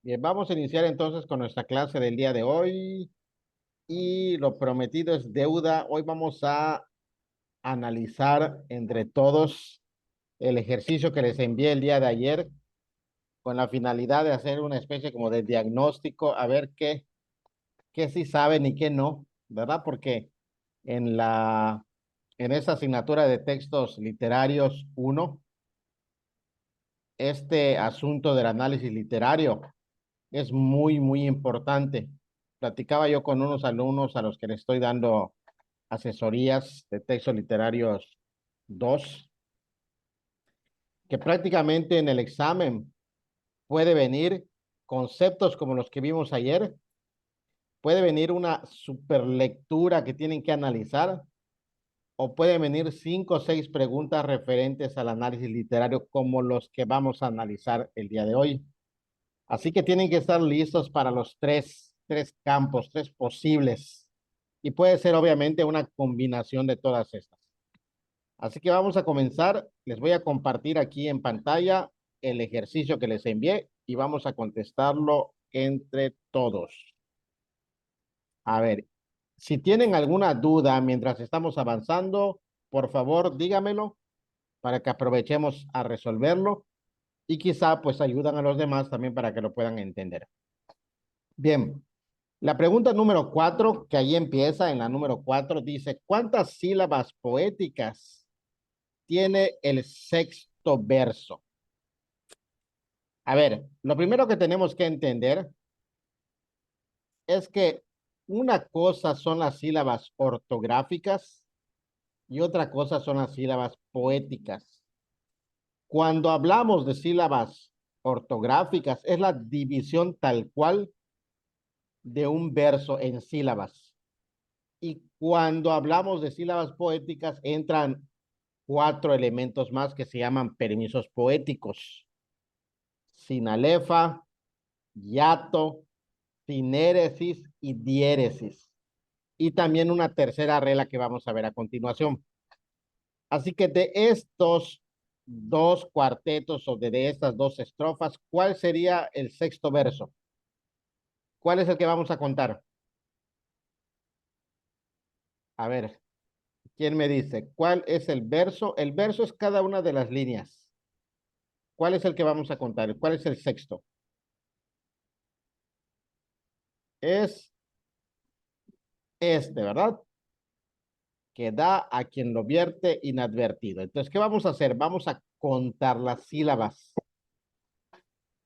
Bien, vamos a iniciar entonces con nuestra clase del día de hoy y lo prometido es deuda. Hoy vamos a analizar entre todos el ejercicio que les envié el día de ayer con la finalidad de hacer una especie como de diagnóstico, a ver qué sí saben y qué no, ¿verdad? Porque en en esa asignatura de textos literarios uno, este asunto del análisis literario es muy importante. Platicaba yo con unos alumnos a los que les estoy dando asesorías de textos literarios 2, que prácticamente en el examen puede venir conceptos como los que vimos ayer, puede venir una superlectura que tienen que analizar, o pueden venir 5 o 6 preguntas referentes al análisis literario como los que vamos a analizar el día de hoy. Así que tienen que estar listos para los tres campos, tres posibles. Y puede ser obviamente una combinación de todas estas. Así que vamos a comenzar. Les voy a compartir aquí en pantalla el ejercicio que les envié y vamos a contestarlo entre todos. A ver, si tienen alguna duda mientras estamos avanzando, por favor dígamelo para que aprovechemos a resolverlo y quizá pues ayudan a los demás también para que lo puedan entender. Bien, la pregunta número 4, que ahí empieza en la número 4, dice, ¿cuántas sílabas poéticas tiene el sexto verso? A ver, lo primero que tenemos que entender es que una cosa son las sílabas ortográficas y otra cosa son las sílabas poéticas. Cuando hablamos de sílabas ortográficas, es la división tal cual de un verso en sílabas. Y cuando hablamos de sílabas poéticas, entran 4 elementos más que se llaman permisos poéticos: sinalefa, hiato, sinéresis y diéresis. Y también una tercera regla que vamos a ver a continuación. Así que de estos 2 cuartetos o de estas 2 estrofas, ¿cuál sería el sexto verso? ¿Cuál es el que vamos a contar? A ver, ¿quién me dice? ¿Cuál es el verso? El verso es cada una de las líneas. ¿Cuál es el que vamos a contar? ¿Cuál es el sexto? Es este, ¿verdad? Que da a quien lo vierte inadvertido. Entonces, ¿qué vamos a hacer? Vamos a contar las sílabas.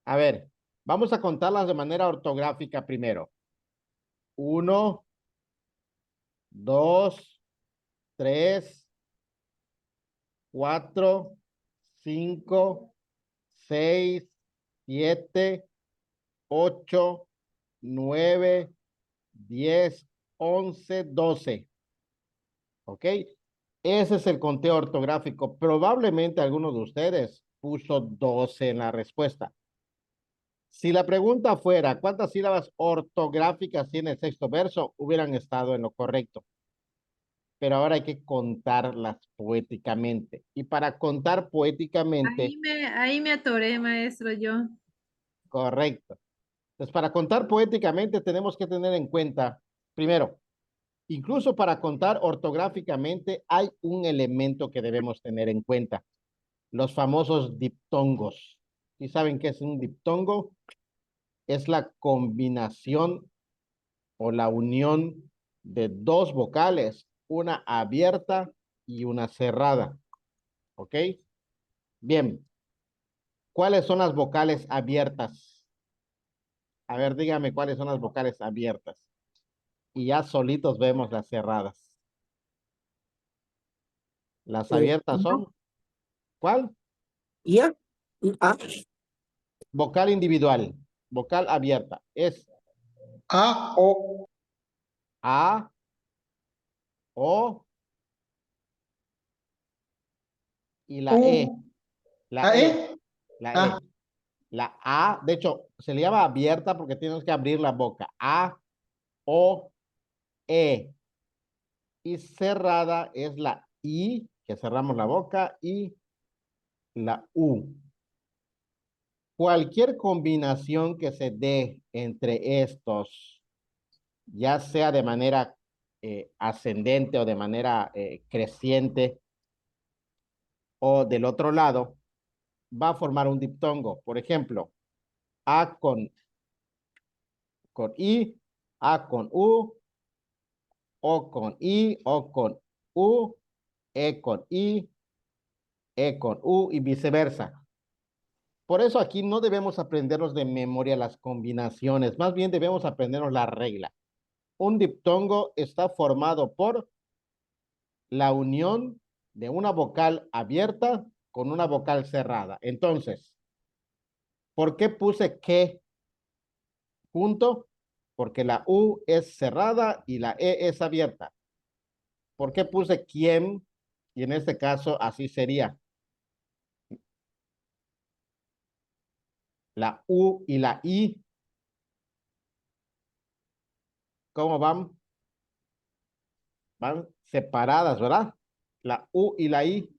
A ver, vamos a contarlas de manera ortográfica primero. 1, 2, 3, 4, 5, 6, 7, 8, 9, 10, 11, 12. ¿Ok? Ese es el conteo ortográfico. Probablemente alguno de ustedes puso 12 en la respuesta. Si la pregunta fuera, ¿cuántas sílabas ortográficas tiene el sexto verso? Hubieran estado en lo correcto. Pero ahora hay que contarlas poéticamente. Y para contar poéticamente, Ahí me atoré, maestro, yo. correcto. Entonces, para contar poéticamente tenemos que tener en cuenta, primero, incluso para contar ortográficamente hay un elemento que debemos tener en cuenta: los famosos diptongos. ¿Sí saben qué es un diptongo? Es la combinación o la unión de 2 vocales, una abierta y una cerrada. ¿Ok? Bien, ¿cuáles son las vocales abiertas? A ver, dígame cuáles son las vocales abiertas. Y ya solitos vemos las cerradas. Las abiertas No, son, ¿cuál? ya, A, Vocal individual, vocal abierta. Es A, O, A, O y la E. U, La A, E, E, la A, E. La A, de hecho, se le llama abierta porque tienes que abrir la boca. A, O, E. Y cerrada es la I, que cerramos la boca, y la U. Cualquier combinación que se dé entre estos, ya sea de manera ascendente o de manera creciente o del otro lado, va a formar un diptongo. Por ejemplo, A con I, A con U, O con I, O con U, E con I, E con U y viceversa. Por eso aquí no debemos aprendernos de memoria las combinaciones, más bien debemos aprendernos la regla. Un diptongo está formado por la unión de una vocal abierta con una vocal cerrada. Entonces, ¿por qué puse que junto? Porque la U es cerrada y la E es abierta. ¿Por qué puse quién? Y en este caso así sería. La U y la I, ¿cómo van? Van separadas, ¿verdad? La U y la I,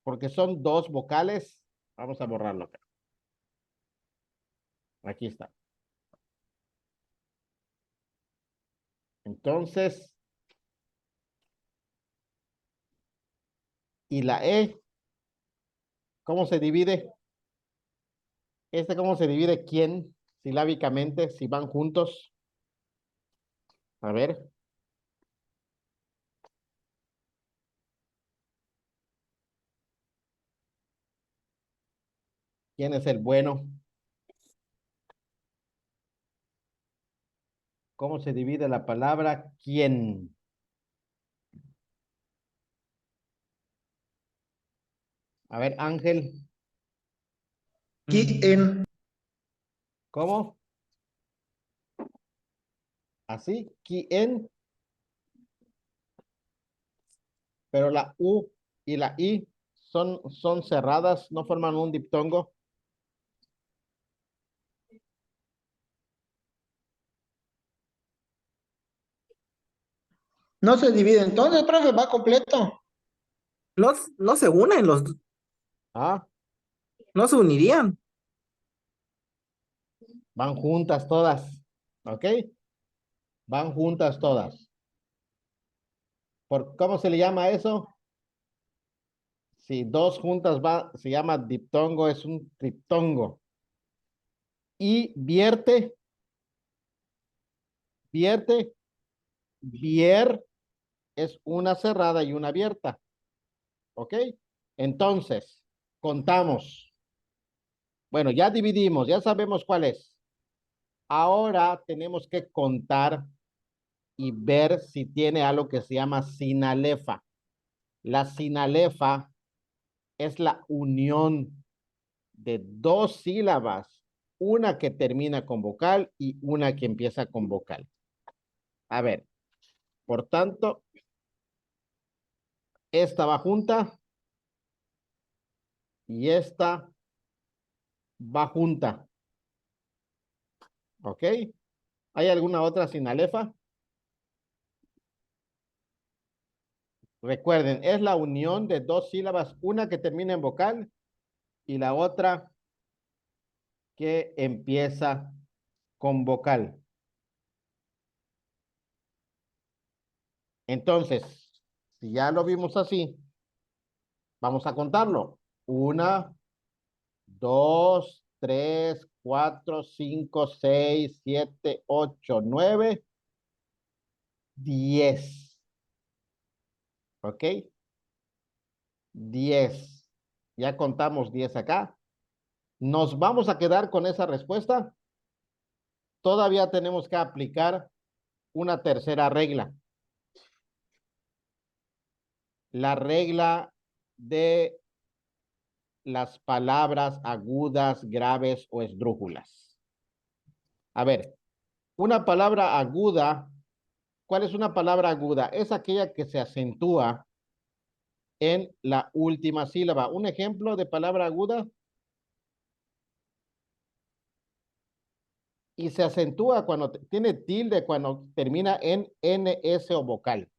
porque son dos vocales. Vamos a borrarlo acá. Aquí está. Entonces, y la E, ¿cómo se divide? ¿Cómo se divide quién? Silábicamente, si van juntos. A ver. ¿Quién es el bueno? ¿Cómo se divide la palabra quién? A ver, Ángel. ¿Quién? ¿Cómo? Así, quién. Pero la U y la I son cerradas, no forman un diptongo. No se divide entonces, profe, va completo. No se unen Ah, no se unirían. van juntas todas. ¿Ok? Van juntas todas. ¿Cómo se le llama eso? Si dos juntas se llama diptongo, es un triptongo. Y vierte, vier es una cerrada y una abierta. ¿Ok? Entonces, contamos. Bueno, ya dividimos, ya sabemos cuál es. Ahora tenemos que contar y ver si tiene algo que se llama sinalefa. La sinalefa es la unión de dos sílabas, una que termina con vocal y una que empieza con vocal. A ver, por tanto, esta va junta y esta va junta. ¿Ok? ¿Hay alguna otra sinalefa? Recuerden, es la unión de dos sílabas, una que termina en vocal y la otra que empieza con vocal. Entonces, si ya lo vimos así, vamos a contarlo. 1, 2, 3, 4, 5, 6, 7, 8, 9, 10. ¿Ok? 10. Ya contamos 10 acá. ¿Nos vamos a quedar con esa respuesta? Todavía tenemos que aplicar una tercera regla. La regla de las palabras agudas, graves o esdrújulas. A ver, una palabra aguda, ¿cuál es una palabra aguda? Es aquella que se acentúa en la última sílaba. Un ejemplo de palabra aguda. Y se acentúa cuando tiene tilde, cuando termina en NS o vocal.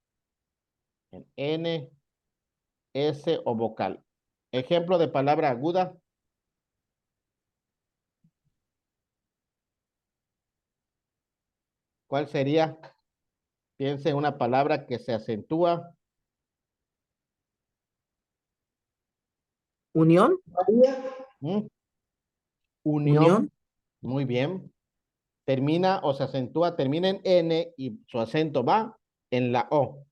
En NS o vocal. Ejemplo de palabra aguda. ¿Cuál sería? Piense en una palabra que se acentúa. Unión, María, ¿Mm? Unión. unión, Muy bien. Termina o se acentúa, termina en N y su acento va en la O.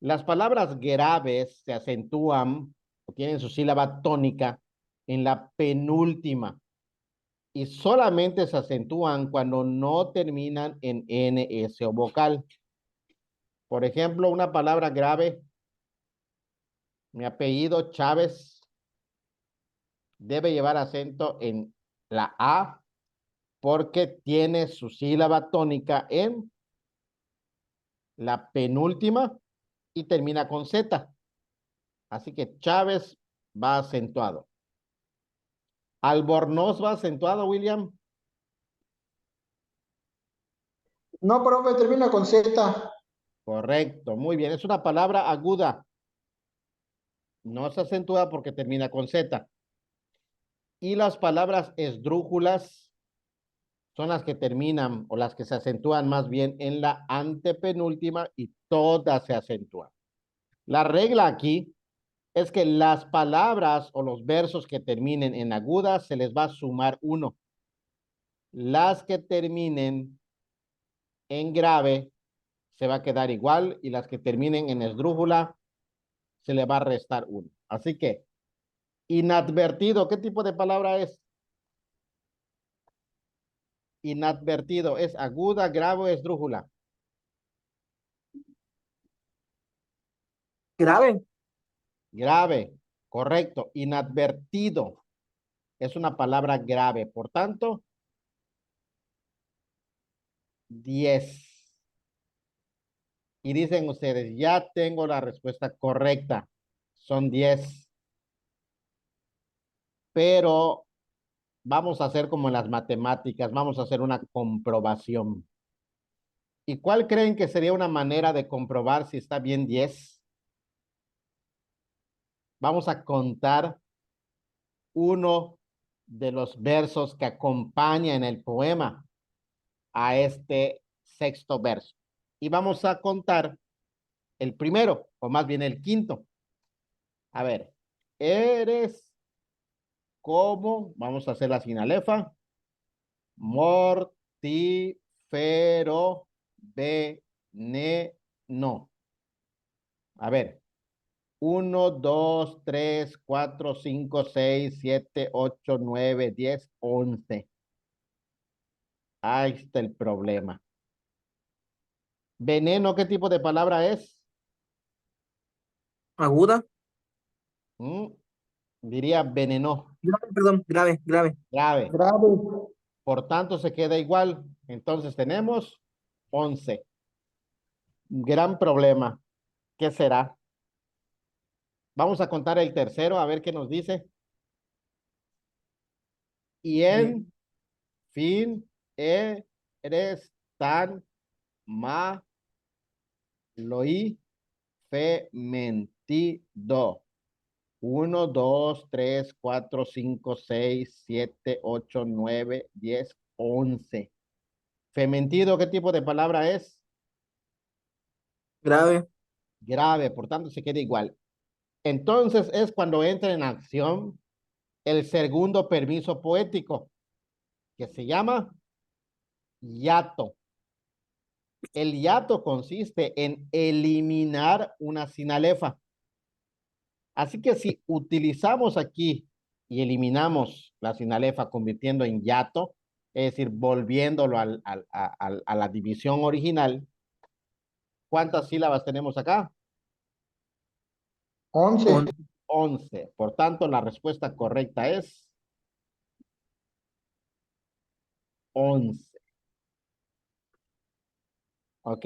Las palabras graves se acentúan o tienen su sílaba tónica en la penúltima y solamente se acentúan cuando no terminan en NS o vocal. Por ejemplo, una palabra grave, mi apellido Chávez, debe llevar acento en la A porque tiene su sílaba tónica en la penúltima y termina con Z. Así que Chávez va acentuado. Albornoz va acentuado, William. no, profe, termina con Z. Correcto, muy bien. Es una palabra aguda. No se acentúa porque termina con Z. Y las palabras esdrújulas son las que terminan o las que se acentúan más bien en la antepenúltima y todas se acentúan. La regla aquí es que las palabras o los versos que terminen en aguda se les va a sumar 1. Las que terminen en grave se va a quedar igual y las que terminen en esdrújula se le va a restar 1. Así que inadvertido, ¿qué tipo de palabra es? Inadvertido, ¿es aguda, grave o esdrújula? grave, Grave, correcto. Inadvertido es una palabra grave. Por tanto, 10. Y dicen ustedes, ya tengo la respuesta correcta. Son 10. Pero vamos a hacer como en las matemáticas, vamos a hacer una comprobación. ¿Y cuál creen que sería una manera de comprobar si está bien 10? Vamos a contar uno de los versos que acompaña en el poema a este sexto verso. Y vamos a contar el primero, o más bien el quinto. A ver, eres como, vamos a hacer la sinalefa, mortífero veneno. A ver, 1, 2, 3, 4, 5, 6, 7, 8, 9, 10, 11. Ahí está el problema. Veneno, ¿qué tipo de palabra es? aguda, ¿Mm? Diría veneno, grave, perdón, grave, grave, grave. Grave. Por tanto, se queda igual. Entonces tenemos 11. Gran problema. ¿Qué será? Vamos a contar el tercero, a ver qué nos dice. Y bien, en fin, eres tan malo y fementido. 1, 2, 3, 4, 5, 6, 7, 8, 9, 10, 11. Fementido, ¿qué tipo de palabra es? grave, Grave, por tanto se queda igual. Entonces es cuando entra en acción el segundo permiso poético, que se llama hiato. El hiato consiste en eliminar una sinalefa. Así que si utilizamos aquí y eliminamos la sinalefa convirtiendo en hiato, es decir, volviéndolo a la división original, ¿cuántas sílabas tenemos acá? 11. 11. Por tanto, la respuesta correcta es 11. ¿Ok?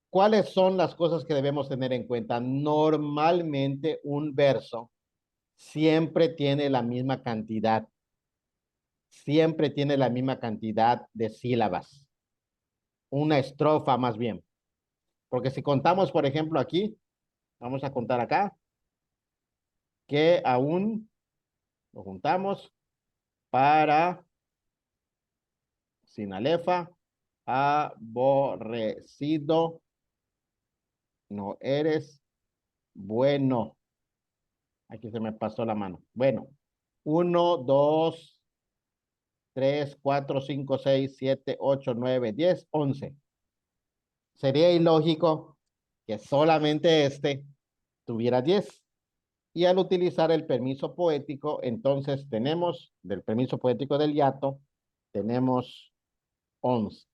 ¿Cuáles son las cosas que debemos tener en cuenta? Normalmente un verso siempre tiene la misma cantidad, siempre tiene la misma cantidad de sílabas. Una estrofa más bien. Porque si contamos, por ejemplo, aquí, vamos a contar acá. que aún lo juntamos para sin alefa, aborrecido, no eres bueno. Aquí se me pasó la mano. Bueno, 1, 2, 3, 4, 5, 6, 7, 8, 9, 10, 11. Sería ilógico que solamente este tuviera 10. Y al utilizar el permiso poético, entonces tenemos, del permiso poético del hiato, tenemos 11.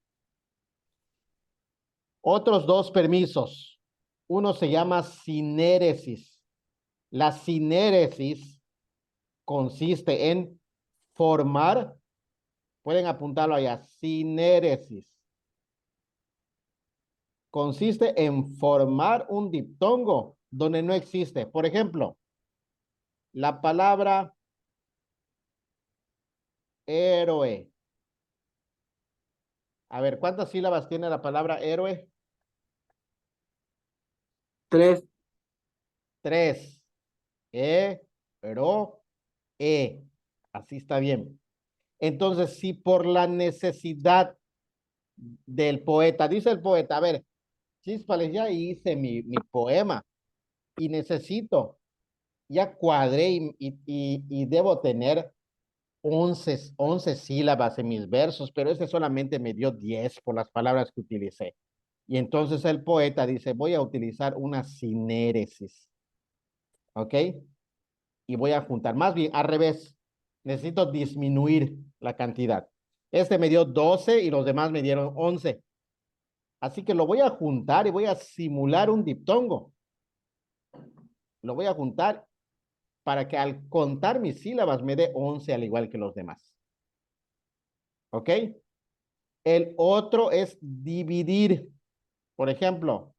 Otros dos permisos. Uno se llama sinéresis. La sinéresis consiste en formar, pueden apuntarlo allá, sinéresis. Consiste en formar un diptongo donde no existe. Por ejemplo, la palabra héroe. A ver, ¿cuántas sílabas tiene la palabra héroe? 3. 3. Ero, e. Así está bien. Entonces, si por la necesidad del poeta, dice el poeta, a ver, Chíspales, ya hice mi poema y necesito, ya cuadré y debo tener 11 sílabas en mis versos, pero ese solamente me dio 10 por las palabras que utilicé. Y entonces el poeta dice, voy a utilizar una sinéresis, ¿ok? Y voy a juntar, más bien al revés, necesito disminuir la cantidad. Este me dio 12 y los demás me dieron 11. Así que lo voy a juntar y voy a simular un diptongo. Lo voy a juntar para que al contar mis sílabas me dé 11 al igual que los demás. ¿Ok? El otro es dividir. Por ejemplo,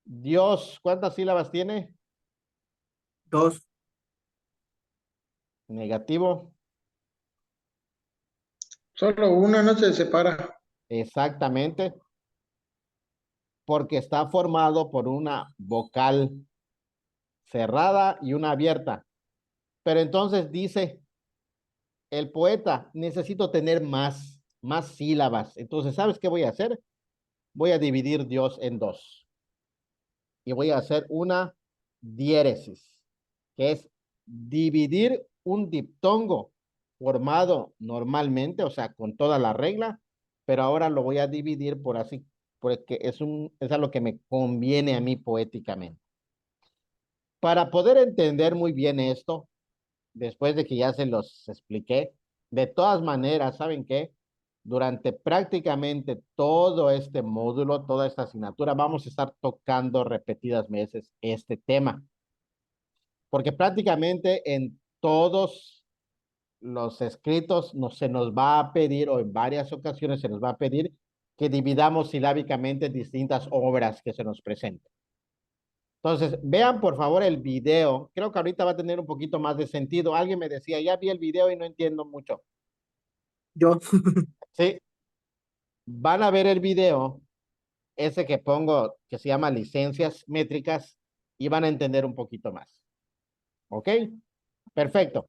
Dios, ¿cuántas sílabas tiene? 2. Negativo. Solo una no se separa. Exactamente. Porque está formado por una vocal cerrada y una abierta. Pero entonces dice el poeta, necesito tener más sílabas. Entonces, ¿sabes qué voy a hacer? Voy a dividir Dios en dos. Y voy a hacer una diéresis, que es dividir un diptongo formado normalmente, o sea, con toda la regla, pero ahora lo voy a dividir por así, porque es a lo que me conviene a mí poéticamente. Para poder entender muy bien esto, después de que ya se los expliqué, de todas maneras, ¿saben qué? Durante prácticamente todo este módulo, toda esta asignatura, vamos a estar tocando repetidas veces este tema, porque prácticamente en todos los escritos se nos va a pedir, o en varias ocasiones se nos va a pedir, que dividamos silábicamente distintas obras que se nos presenten. Entonces, vean por favor el video. Creo que ahorita va a tener un poquito más de sentido. Alguien me decía, ya vi el video y no entiendo mucho. Yo. Sí, van a ver el video, ese que pongo, que se llama licencias métricas, y van a entender un poquito más. ¿Ok? Perfecto.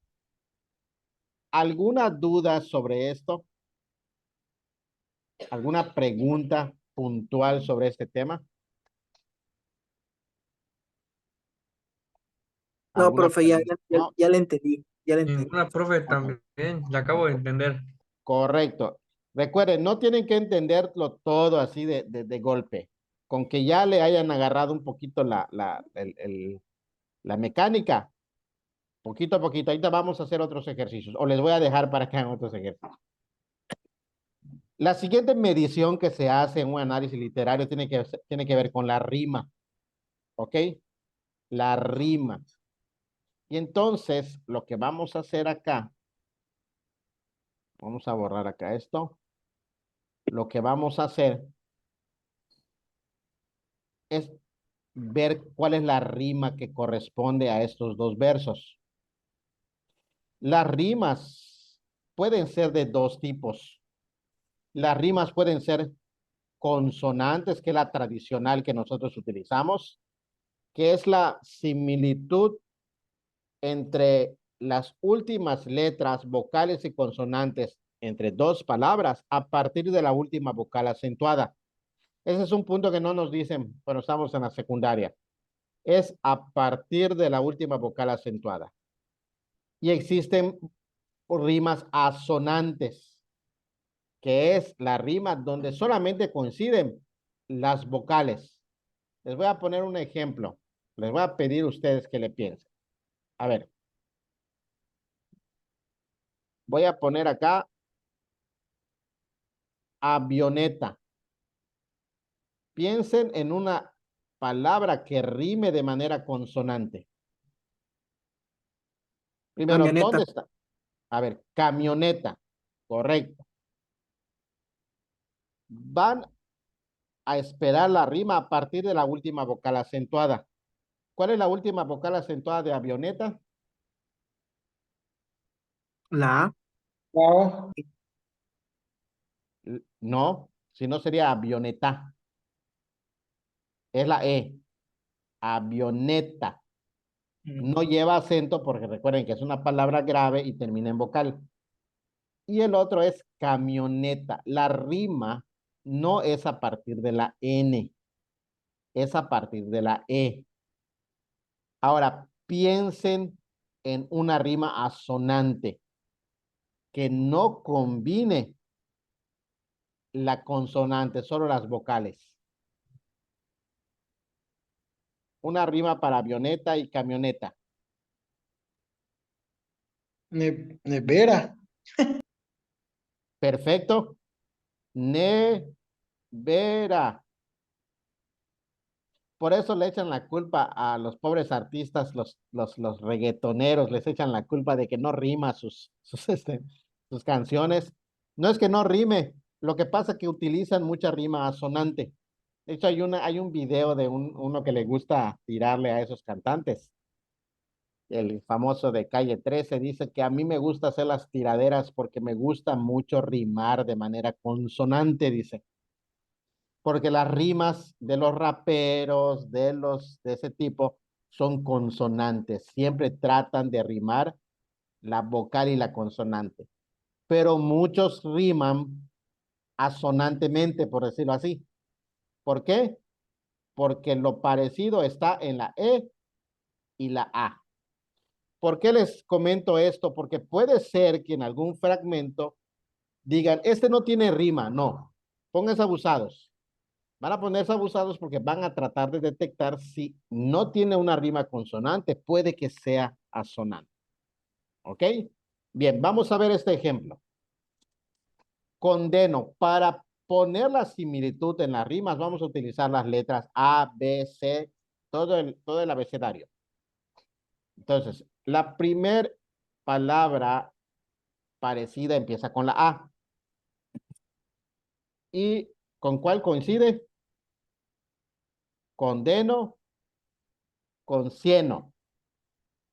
¿Alguna duda sobre esto? ¿Alguna pregunta puntual sobre este tema? No, ¿Alguna profe, ya, pregunta? ya, No, ya le entendí. Ya le entendí. Ninguna, profe, ok, también. Ya acabo de ok. entender. Correcto. Recuerden, no tienen que entenderlo todo así de golpe. Con que ya le hayan agarrado un poquito la mecánica, poquito a poquito. Ahorita vamos a hacer otros ejercicios, o les voy a dejar para que hagan otros ejercicios. La siguiente medición que se hace en un análisis literario tiene que ver con la rima, ¿ok? La rima. Y entonces, lo que vamos a hacer acá, vamos a borrar acá esto. Lo que vamos a hacer es ver cuál es la rima que corresponde a estos dos versos. Las rimas pueden ser de dos tipos. Las rimas pueden ser consonantes, que es la tradicional que nosotros utilizamos, que es la similitud entre las últimas letras, vocales y consonantes entre dos palabras a partir de la última vocal acentuada. Ese es un punto que no nos dicen cuando estamos en la secundaria. Es a partir de la última vocal acentuada. Y existen rimas asonantes, que es la rima donde solamente coinciden las vocales. Les voy a poner un ejemplo. Les voy a pedir a ustedes que le piensen. A ver. Voy a poner acá avioneta. Piensen en una palabra que rime de manera consonante. Primero, Camioneta. ¿dónde está? A ver, camioneta. Correcto. Van a esperar la rima a partir de la última vocal acentuada. ¿Cuál es la última vocal acentuada de avioneta? La A. No, No, si no sería avioneta. Es la E. Avioneta. No lleva acento porque recuerden que es una palabra grave y termina en vocal. Y el otro es camioneta. La rima no es a partir de la N, es a partir de la E. Ahora, piensen en una rima asonante que no combine la consonante, solo las vocales. Una rima para avioneta y camioneta. nevera. Perfecto. Nevera. Por eso le echan la culpa a los pobres artistas, los reggaetoneros, les echan la culpa de que no rima sus canciones. No es que no rime, lo que pasa es que utilizan mucha rima asonante. De hecho, hay un video de uno que le gusta tirarle a esos cantantes. El famoso de Calle 13 dice que a mí me gusta hacer las tiraderas porque me gusta mucho rimar de manera consonante, dice porque las rimas de los raperos, de ese tipo, son consonantes. Siempre tratan de rimar la vocal y la consonante. Pero muchos riman asonantemente, por decirlo así. ¿Por qué? Porque lo parecido está en la E y la A. ¿Por qué les comento esto? Porque puede ser que en algún fragmento digan, este no tiene rima. No, pónganse abusados. Van a ponerse abusados porque van a tratar de detectar si no tiene una rima consonante, puede que sea asonante. ¿Ok? Bien, vamos a ver este ejemplo. Condeno. Para poner la similitud en las rimas, vamos a utilizar las letras A, B, C, todo el abecedario. Entonces, la primer palabra parecida empieza con la A. ¿Y con cuál coincide? Condeno con cieno.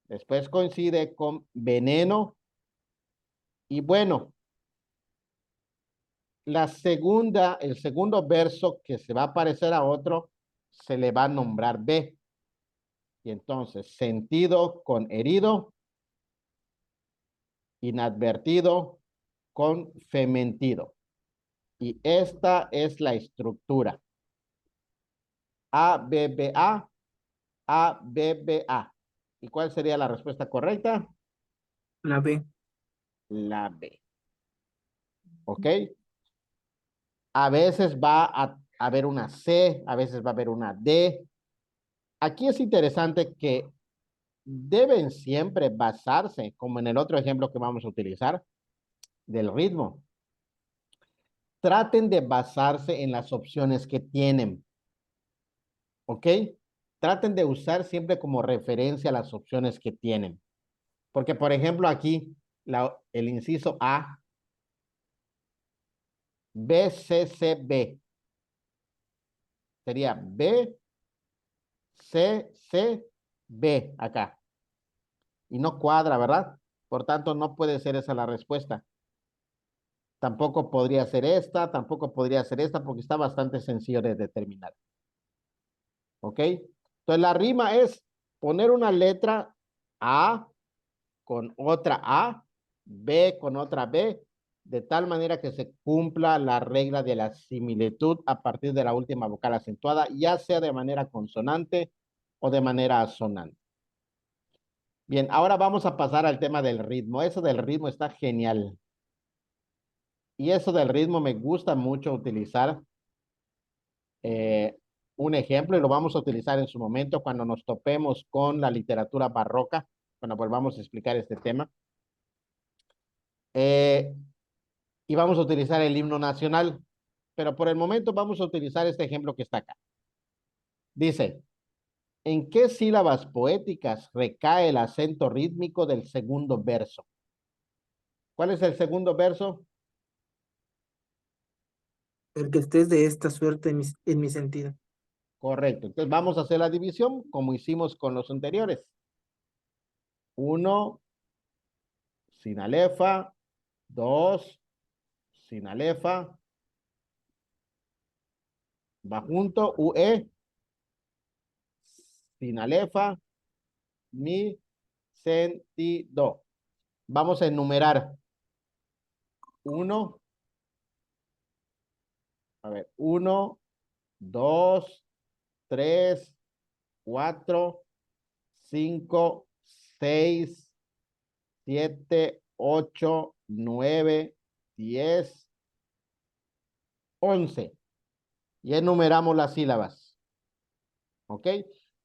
Después coincide con veneno y bueno. El segundo verso que se va a parecer a otro, se le va a nombrar B. Y entonces, sentido con herido, inadvertido con fementido. Y esta es la estructura. A, B, B, A, A, B, B, A. ¿Y cuál sería la respuesta correcta? La B. La B. ¿Ok? A veces va a haber una C, a veces va a haber una D. Aquí es interesante que deben siempre basarse, como en el otro ejemplo que vamos a utilizar, del ritmo. Traten de basarse en las opciones que tienen. ¿Ok? Traten de usar siempre como referencia las opciones que tienen. Porque, por ejemplo, aquí el inciso A, B, C, C, B. Sería B, C, C, B acá. Y no cuadra, ¿verdad? Por tanto, no puede ser esa la respuesta. Tampoco podría ser esta, tampoco podría ser esta, porque está bastante sencillo de determinar. ¿Ok? Entonces la rima es poner una letra A con otra A, B con otra B, de tal manera que se cumpla la regla de la similitud a partir de la última vocal acentuada, ya sea de manera consonante o de manera asonante. Bien, ahora vamos a pasar al tema del ritmo. Eso del ritmo está genial. Y eso del ritmo me gusta mucho utilizar eh, un ejemplo, y lo vamos a utilizar en su momento cuando nos topemos con la literatura barroca, cuando volvamos a explicar este tema. Eh, y vamos a utilizar el himno nacional, pero por el momento vamos a utilizar este ejemplo que está acá. Dice, ¿en qué sílabas poéticas recae el acento rítmico del segundo verso? ¿Cuál es el segundo verso? El que estés de esta suerte en mi sentido. Correcto. Entonces vamos a hacer la división como hicimos con los anteriores. 1, sin alefa, 2, sin alefa, va junto, UE, sin alefa, mi sentido. Vamos a enumerar. 1, a ver, 1, 2, 3, 4, 5, 6, 7, 8, 9, 10, 11. Y enumeramos las sílabas. ¿Ok?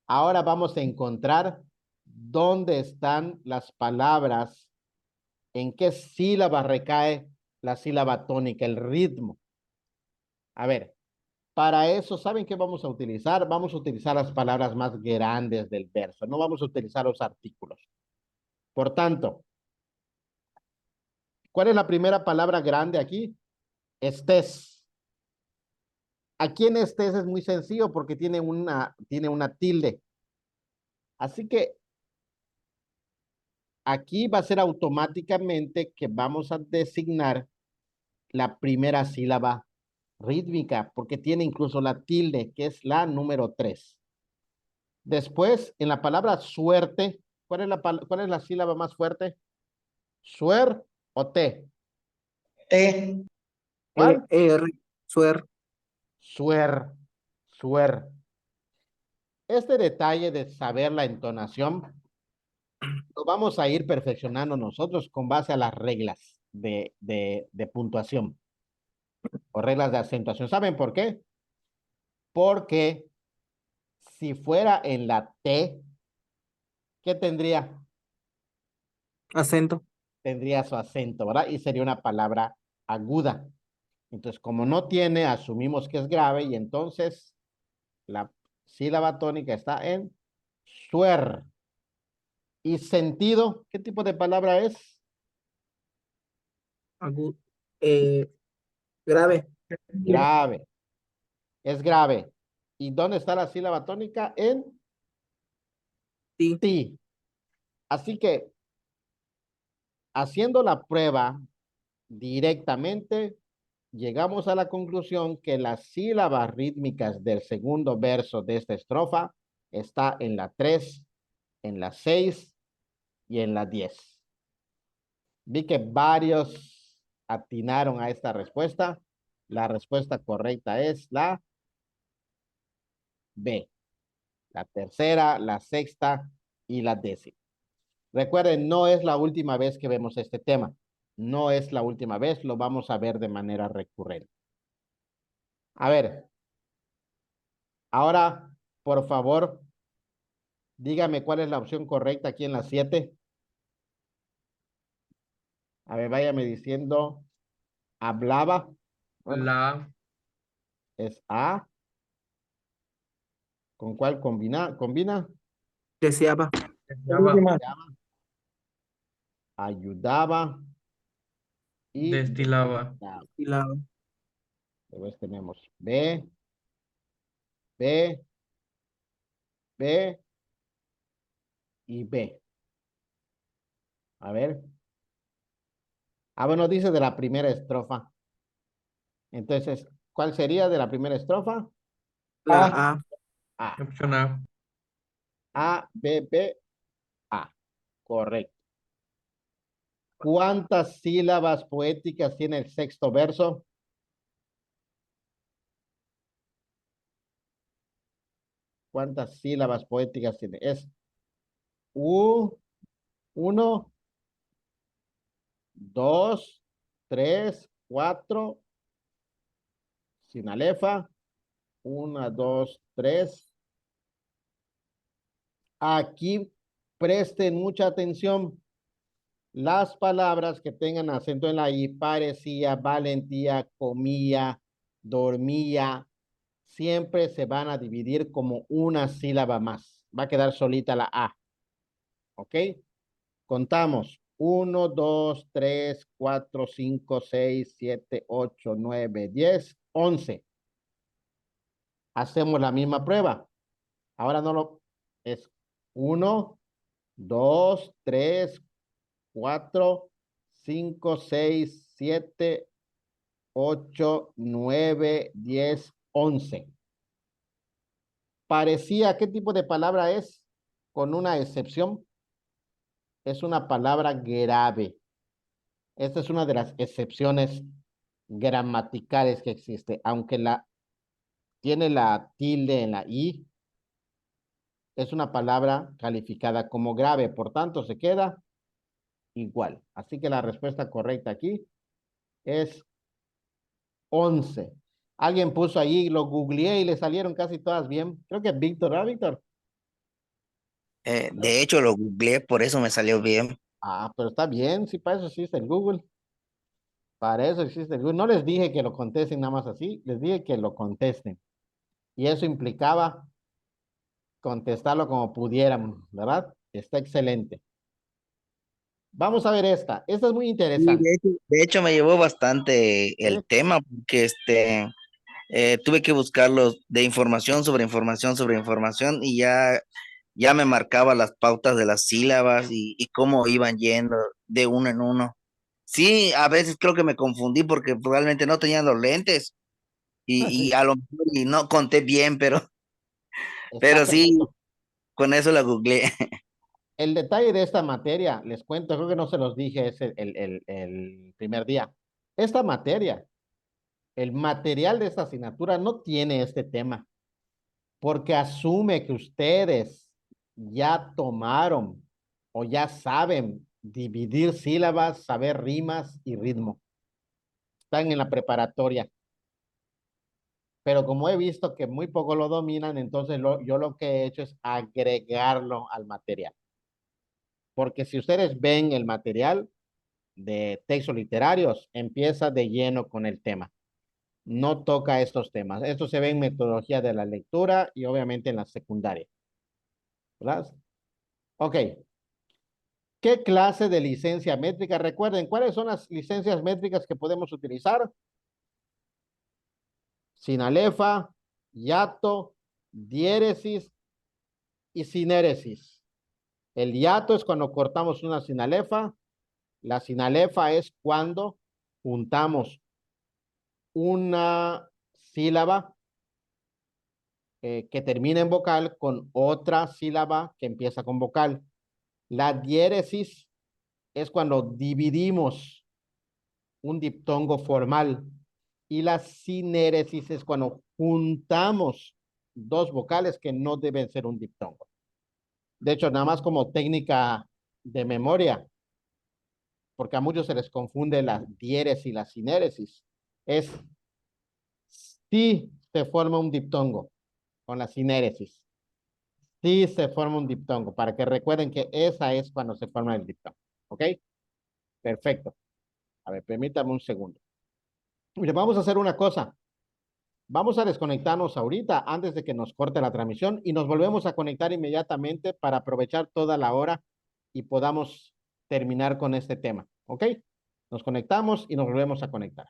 Ahora vamos a encontrar dónde están las palabras, en qué sílaba recae la sílaba tónica, el ritmo. A ver, para eso, ¿saben qué vamos a utilizar? Vamos a utilizar las palabras más grandes del verso, no vamos a utilizar los artículos. Por tanto, ¿cuál es la primera palabra grande aquí? Estés. Aquí en estés es muy sencillo porque tiene una tilde. Así que aquí va a ser automáticamente que vamos a designar la primera sílaba rítmica, porque tiene incluso la tilde, que es la número 3. Después, en la palabra suerte, ¿cuál es la sílaba más fuerte? ¿Suer o te? T. ¿Cuál? R, suer, Suer, suer. Este detalle de saber la entonación lo vamos a ir perfeccionando nosotros con base a las reglas de puntuación o reglas de acentuación. ¿Saben por qué? Porque si fuera en la T, ¿qué tendría? acento. Tendría su acento, ¿verdad? Y sería una palabra aguda. Entonces, como no tiene, asumimos que es grave y entonces la sílaba tónica está en suer. ¿Y sentido? ¿Qué tipo de palabra es? Agu- eh, grave. Grave. Es grave. ¿Y dónde está la sílaba tónica? En Sí. ti. Así que, haciendo la prueba directamente, llegamos a la conclusión que las sílabas rítmicas del segundo verso de esta estrofa está en la 3, en la 6 y en la 10. Vi que varios atinaron a esta respuesta. La respuesta correcta es la B. La tercera, la sexta y la décima. Recuerden, no es la última vez que vemos este tema. No es la última vez, lo vamos a ver de manera recurrente. A ver, ahora, por favor, dígame cuál es la opción correcta aquí en la 7. A ver, váyame diciendo, hablaba. Bueno, La es A. ¿Con cuál combina? ¿Combina? Deseaba. deseaba, Última. Ayudaba y destilaba, destilaba. Y la Después tenemos B, B, B y B. A ver. Ah, bueno, dice de la primera estrofa. Entonces, ¿cuál sería de la primera estrofa? la A. A. A. opción A, A, B, B, A. Correcto. ¿Cuántas sílabas poéticas tiene el sexto verso? ¿Cuántas sílabas poéticas tiene? Es U, 1, 2, 3, 4, sin alefa. 1, 2, 3. Aquí presten mucha atención. Las palabras que tengan acento en la I, parecía, valentía, comía, dormía, siempre se van a dividir como una sílaba más. Va a quedar solita la A. ¿Ok? Contamos. 1, 2, 3, 4, 5, 6, 7, 8, 9, 10, 11. Hacemos la misma prueba. Ahora no lo... Es 1, 2, 3, 4, 5, 6, 7, 8, 9, 10, 11. Parecía, ¿qué tipo de palabra es? Con una excepción. Es una palabra grave. Esta es una de las excepciones gramaticales que existe. Aunque tiene la tilde en la I, es una palabra calificada como grave. Por tanto, se queda igual. Así que la respuesta correcta aquí es 11. Alguien puso ahí, lo googleé y le salieron casi todas bien. Creo que Víctor, ¿verdad, Víctor? De hecho, lo googleé, por eso me salió bien. Ah, pero está bien, sí, para eso existe el Google. Para eso existe el Google. No les dije que lo contesten nada más así, les dije que lo contesten. Y eso implicaba contestarlo como pudiéramos, ¿verdad? Está excelente. Vamos a ver esta. Esta es muy Y interesante. de hecho me llevó bastante ¿Eh? el tema, porque tuve que buscarlo de información sobre información sobre información y ya me marcaba las pautas de las sílabas y cómo iban yendo de uno en uno. Sí, a veces creo que me confundí porque probablemente no tenía los lentes y a lo mejor y no conté bien, Está pero sí, perfecto. con eso la googleé. El detalle de esta materia, les cuento, creo que no se los dije ese, el primer día. Esta materia, el material de esta asignatura no tiene este tema, porque asume que ustedes ya tomaron o ya saben dividir sílabas, saber rimas y ritmo. Están en la preparatoria. Pero como he visto que muy poco lo dominan, entonces yo lo que he hecho es agregarlo al material. Porque si ustedes ven el material de textos literarios, empieza de lleno con el tema. No toca estos temas. Esto se ve en metodología de la lectura y obviamente en la secundaria. ¿Verdad? Ok. ¿Qué clase de licencia métrica? Recuerden, ¿cuáles son las licencias métricas que podemos utilizar? Sinalefa, hiato, diéresis y sinéresis. El hiato es cuando cortamos una sinalefa. La sinalefa es cuando juntamos una sílaba que termina en vocal con otra sílaba que empieza con vocal. La diéresis es cuando dividimos un diptongo formal y la sinéresis es cuando juntamos dos vocales que no deben ser un diptongo. De hecho, nada más como técnica de memoria, porque a muchos se les confunde la diéresis y la sinéresis, es si se forma un diptongo con la sinéresis. Si se forma un diptongo, para que recuerden que esa es cuando se forma el diptongo. ¿Ok? Perfecto. A ver, permítame un segundo. Mire, vamos a hacer una cosa. Vamos a desconectarnos ahorita antes de que nos corte la transmisión y nos volvemos a conectar inmediatamente para aprovechar toda la hora y podamos terminar con este tema. ¿Ok? Nos conectamos y nos volvemos a conectar.